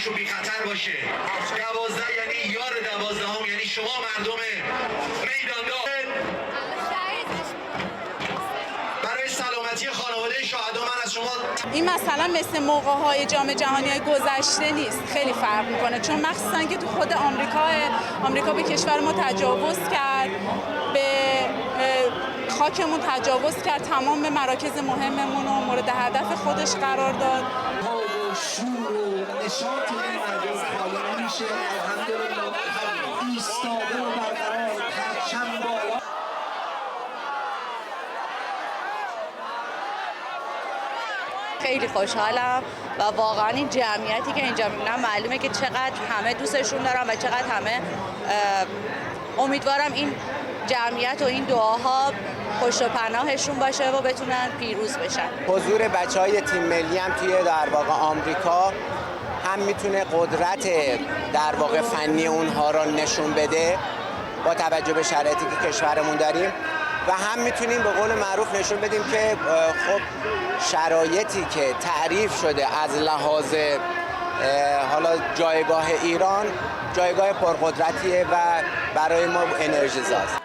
حیاتشون بی خطر باشه. 12 یعنی یار 12 یعنی شما مردم میداندار. برای سلامتی خانواده شهدا من از شما این مثلا مثل موقع‌های جام جهانی گذشته نیست، خیلی فرق میکنه، چون مخصوصا که تو خود آمریکا به کشور ما تجاوز کرد، به خاکمون تجاوز کرد، تمام مراکز مهممون رو مورد هدف خودش قرار داد. شور و نشاط این مردم خالی نمیشه. الحمدلله ایستاده و برقرار پرچم بالا. خیلی خوشحالم و واقعا این جمعیتی که اینجا میبینم معلومه که چقدر همه دوستشون دارم و چقدر همه امیدوارم این جمعیت و این دعاها پشت و پناهشون باشه و بتونن پیروز بشن. حضور بچهای تیم ملی هم توی در واقع آمریکا هم میتونه قدرت در واقع فنی اونها را نشون بده با توجه به شرایطی که کشورمون داریم و هم میتونیم به قول معروف نشون بدیم که خب شرایطی که تعریف شده از لحاظ حالا جایگاه ایران جایگاه پرقدرتیه و برای ما انرژیزاست.